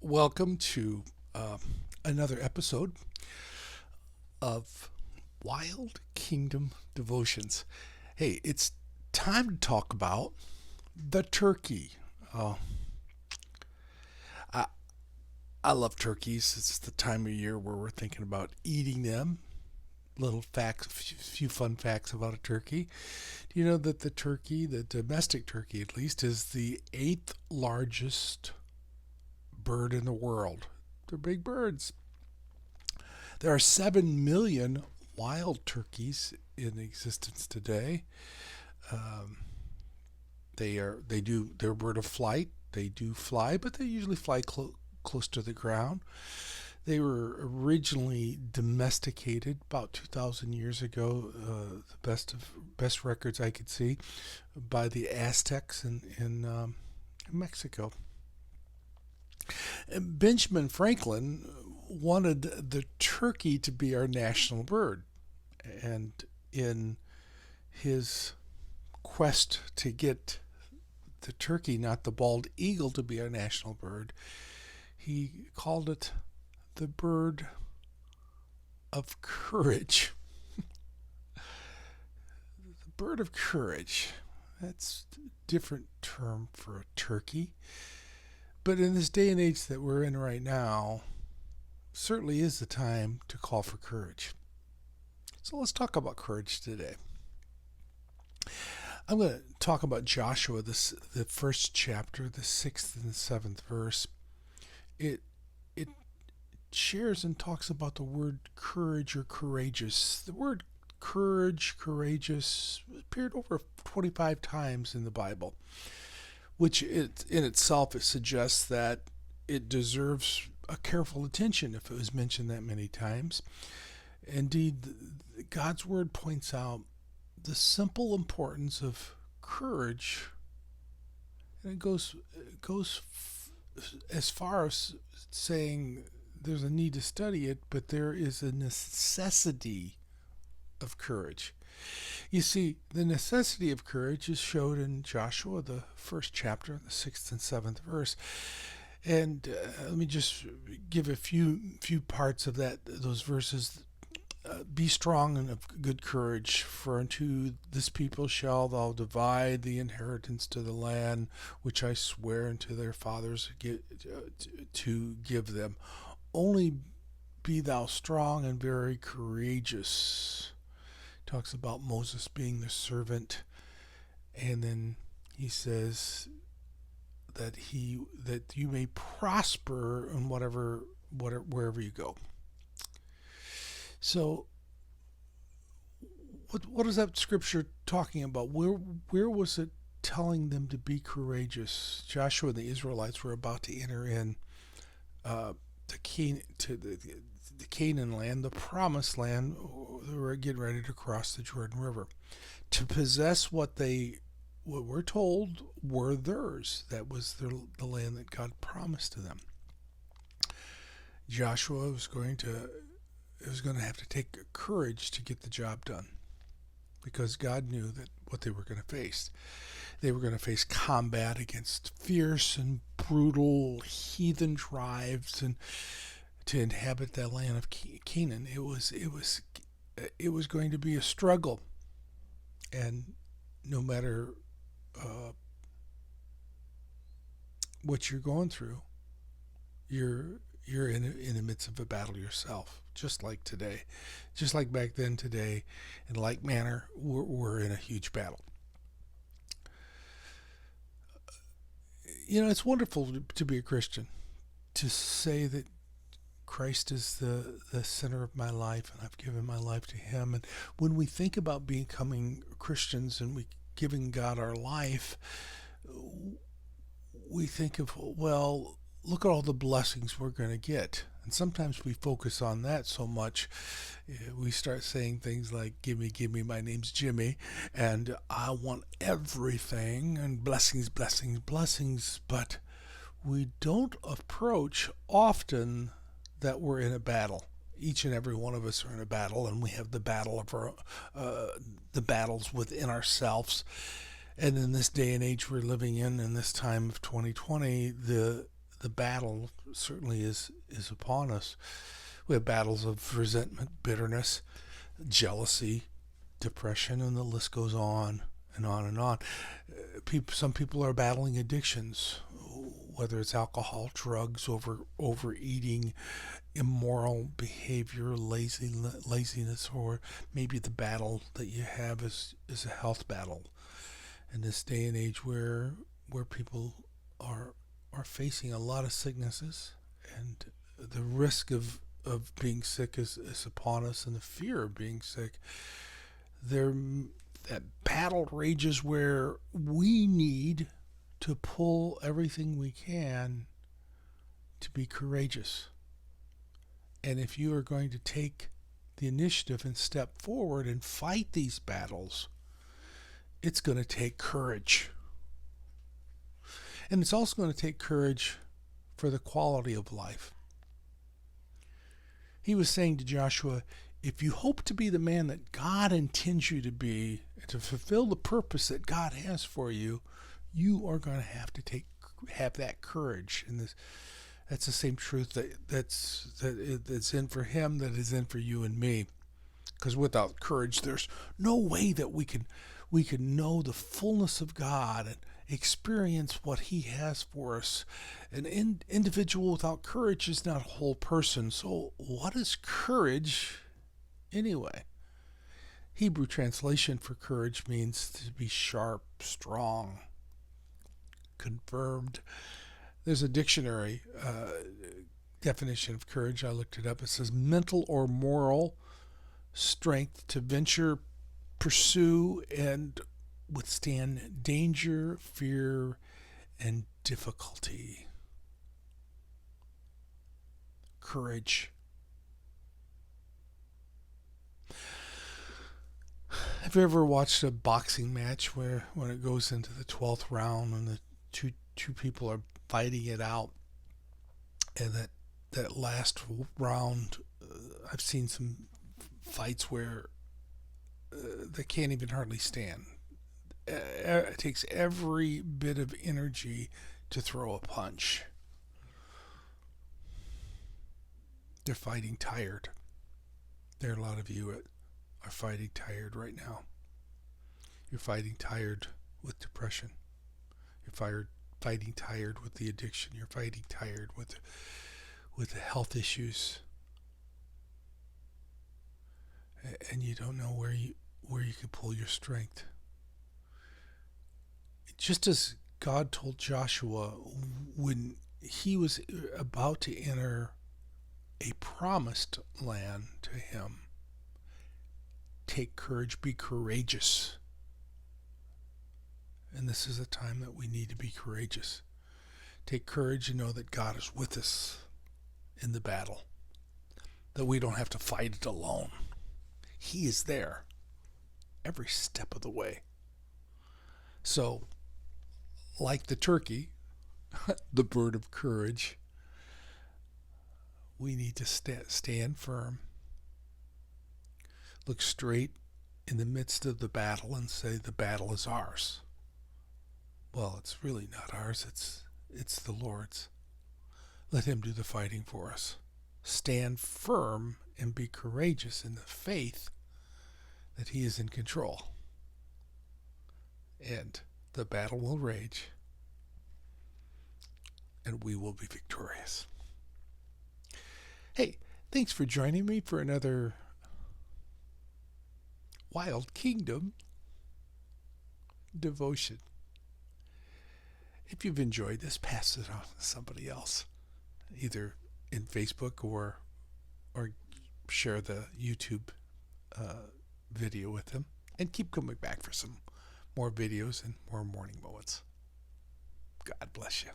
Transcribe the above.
Welcome to another episode of Wild Kingdom Devotions. Hey, it's time to talk about the turkey. Uh, I, I love turkeys. It's the time of year where we're thinking about eating them. Little facts, few fun facts about a turkey. Do you know that the turkey, the domestic turkey at least, is the eighth largest bird in the world? They're big birds. There are 7 million wild turkeys in existence today. Um, they're a bird of flight. They do fly, but they usually fly close to the ground. They were originally domesticated about 2,000 years ago. The best records I could see by the Aztecs in Mexico. And Benjamin Franklin wanted the turkey to be our national bird, and in his quest to get the turkey, not the bald eagle, to be our national bird, he called it the bird of courage. The bird of courage. That's a different term for a turkey. But in this day and age that we're in right now, certainly is the time to call for courage. So let's talk about courage today. I'm going to talk about Joshua, the first chapter, the sixth and the seventh verse. It shares and talks about the word courage or courageous. The word courage, courageous, appeared over 25 times in the Bible, which in itself it suggests that it deserves a careful attention if it was mentioned that many times. Indeed, God's word points out the simple importance of courage, and it goes as far as saying there's a need to study it, but there is a necessity of courage. You see, the necessity of courage is showed in Joshua, the first chapter, the sixth and seventh verse. And let me just give a few parts of those verses. Be strong and of good courage, for unto this people shall thou divide the inheritance to the land which I swear unto their fathers to give them. Only be thou strong and very courageous. Talks about Moses being the servant, and then he says that you may prosper in wherever you go. So, what is that scripture talking about? Where was it telling them to be courageous? Joshua and the Israelites were about to enter in the Canaan land, the promised land. They were getting ready to cross the Jordan River to possess what we're told were theirs. That was the land that God promised to them. Joshua was going to have to take courage to get the job done, because God knew that what they were going to face. They were going to face combat against fierce and brutal heathen tribes, and to inhabit that land of Canaan, it was going to be a struggle. And no matter what you're going through, you're in the midst of a battle yourself, just like today, just like back then. Today, in like manner, we're in a huge battle. It's wonderful to be a Christian, to say that Christ is the center of my life, and I've given my life to Him. And when we think about becoming Christians and we giving God our life, we think of, well, look at all the blessings we're going to get. And sometimes we focus on that so much, we start saying things like, give me, my name's Jimmy, and I want everything, and blessings, blessings, blessings. But we don't approach often that we're in a battle. Each and every one of us are in a battle, and we have the battle of the battles within ourselves. And in this day and age we're living in this time of 2020, the battle certainly is upon us. We have battles of resentment, bitterness, jealousy, depression, and the list goes on and on and on. Some people are battling addictions, whether it's alcohol, drugs, overeating, immoral behavior, laziness, or maybe the battle that you have is a health battle. In this day and age where people are facing a lot of sicknesses, and the risk of being sick is upon us, and the fear of being sick, that battle rages where we need to pull everything we can to be courageous. And if you are going to take the initiative and step forward and fight these battles, it's going to take courage. And it's also going to take courage for the quality of life. He was saying to Joshua, if you hope to be the man that God intends you to be, and to fulfill the purpose that God has for you, you are going to have that courage. And that's the same truth that's in for him that is in for you and me. Because without courage, there's no way that we can know the fullness of God and experience what he has for us. An individual without courage is not a whole person. So what is courage anyway? Hebrew translation for courage means to be sharp, strong, confirmed. There's a dictionary definition of courage. I looked it up. It says mental or moral strength to venture, pursue, and withstand danger, fear, and difficulty. Courage. Have you ever watched a boxing match where when it goes into the 12th round and the two people are fighting it out, and that last round, I've seen some fights where they can't even hardly stand. It takes every bit of energy to throw a punch. They're fighting tired. There are a lot of you are fighting tired right now. You're fighting tired with depression. You're fighting tired with the addiction. You're fighting tired with the health issues. And you don't know where you can pull your strength. Just as God told Joshua when he was about to enter a promised land to him, take courage, be courageous. And this is a time that we need to be courageous. Take courage and know that God is with us in the battle, that we don't have to fight it alone. He is there every step of the way. So, like the turkey, the bird of courage, we need to stand firm, look straight in the midst of the battle and say, the battle is ours. Well, it's really not ours, it's the Lord's. Let him do the fighting for us. Stand firm and be courageous in the faith that he is in control. And the battle will rage, and we will be victorious. Hey, thanks for joining me for another Wild Kingdom devotion. If you've enjoyed this, pass it on to somebody else, either in Facebook or share the YouTube video with them, and keep coming back for some more videos and more morning moments. God bless you.